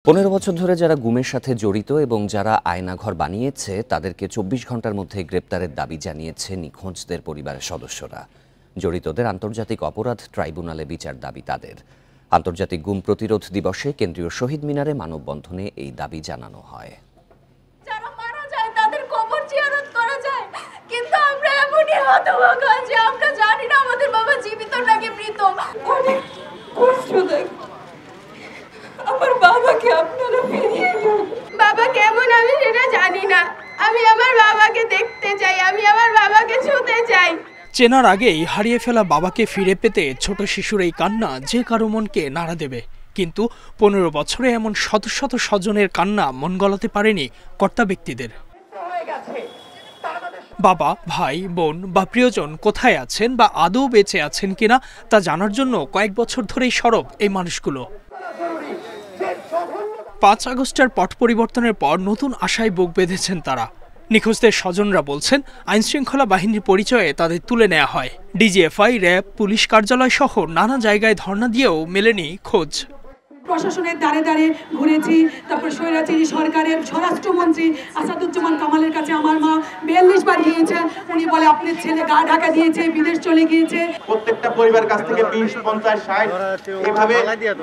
15 বছর ধরে যারা গুমের সাথে জড়িত এবং যারা আয়নাঘর বানিয়েছে তাদেরকে 24 ঘন্টার মধ্যে গ্রেপ্তারের দাবি জানিয়েছে নিখোঁজদের পরিবারের সদস্যরা। জড়িতদের আন্তর্জাতিক অপরাধ ট্রাইব্যুনালে বিচার দাবি তাদের। আন্তর্জাতিক গুম প্রতিরোধ দিবসে কেন্দ্রীয় শহীদ মিনারে মানববন্ধনে এই দাবি জানানো হয়। যারা মারা যায় তাদের কবর জিয়ারত করা যায়, কিন্তু আমরা এমনই হতভাগা যে আমরা জানি না আমাদের বাবা জীবিত নাকি মৃত। অনেক কষ্ট দেয়। আমার বাবাকে আপনারা ফিরিয়ে দিন। বাবা কেমন আমি সেটা জানি না। আমি আমার বাবাকে দেখতে চাই, আমি আমার বাবাকে ছুঁতে চাই। চেনার আগেই হারিয়ে ফেলা বাবাকে ফিরে পেতে ছোট শিশুর এই কান্না যে কারো মনকে নাড়া দেবে, কিন্তু 15 বছরে এমন শত শত স্বজনের কান্না মন গলাতে পারেনি কর্তা ব্যক্তিদের। বাবা, ভাই, বোন বা প্রিয়জন কোথায় আছেন বা আদৌ বেঁচে আছেন কিনা তা জানার জন্য কয়েক বছর ধরেই সরব এই মানুষগুলো। 5 আগস্টের পট পরিবর্তনের পর নতুন আশায় বুক বেঁধেছেন তারা। নিখোঁজদের স্বজনরা বলছেন আইনশৃঙ্খলা বাহিনীর পরিচয়ে তাদের তুলে নেওয়া হয়। ডিজিএফআই, র্যাব, পুলিশ কার্যালয় সহ নানা জায়গায় ধর্ণা দিয়েও মেলেনি খোঁজ। প্রশাসনের দ্বারে দ্বারে ঘুরেছি, তারপর স্বৈরাচারী সরকারের স্বরাষ্ট্রমন্ত্রী আসাদুজ্জামান কামালের কাছে আমার মা 42 বার গিয়েছে। উনি বলে আপনার ছেলে গা ঢাকা দিয়েছে, বিদেশ চলে গিয়েছে। প্রত্যেকটা পরিবার কাছ থেকে 20, 50, 60 এইভাবে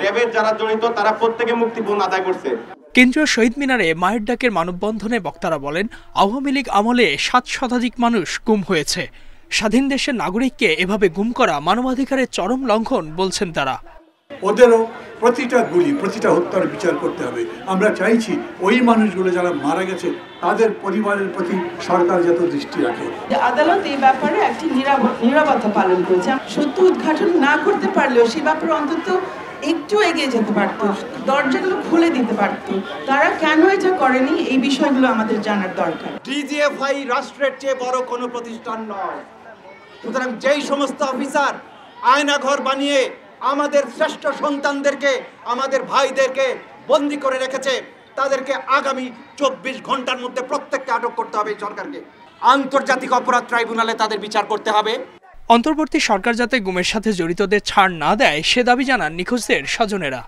র্যাবের যারা জড়িত তারা প্রত্যেকে মুক্তিপণ আদায় করছে। কেন্দ্রীয় শহীদ মিনারে মায়ের ডাকের মানববন্ধনে বক্তারা বলেন, আওয়ামী লীগ আমলে 7 শতাধিক মানুষ গুম হয়েছে। স্বাধীন দেশের নাগরিককে এভাবে গুম করা মানবাধিকারের চরম লঙ্ঘন বলছেন তারা। ওদেরও প্রতিটা গুলি, প্রতিটা হত্যার বিচার করতে হবে। আমরা চাইছি ওই মানুষগুলো যারা মারা গেছে তাদের পরিবারের প্রতি সরকার যত দৃষ্টি রাখে। আদালত এই ব্যাপারে একটি নীরবতা পালন করেছে। সত্য উদ্ঘাটন না করতে পারলেও সে ব্যাপারে অন্তত একটু এগিয়ে যেতে পারত, দরজাগুলো খুলে দিতে পারত। তারা কেন এটা করেনি এই বিষয়গুলো আমাদের জানার দরকার। ডিজিএফআই রাষ্ট্রের চেয়ে বড় কোনো প্রতিষ্ঠান নয়। সুতরাং যেই সমস্ত অফিসার আয়নাঘর বানিয়ে আমাদের শ্রেষ্ঠ সন্তানদেরকে, আমাদের ভাইদেরকে বন্দী করে রেখেছে, তাদেরকে আগামী 24 ঘন্টার মধ্যে প্রত্যেককে আটক করতে হবে। সরকারকে আন্তর্জাতিক অপরাধ ট্রাইব্যুনালে তাদের বিচার করতে হবে। অন্তর্বর্তী সরকার যাতে গুমের সাথে জড়িতদের ছাড় না দেয় সে দাবি জানান নিখোঁজদের স্বজনেরা।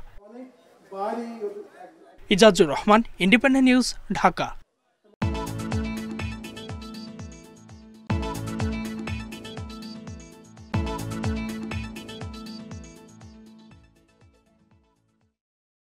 Ijazur Rahman, independent news, Dhaka.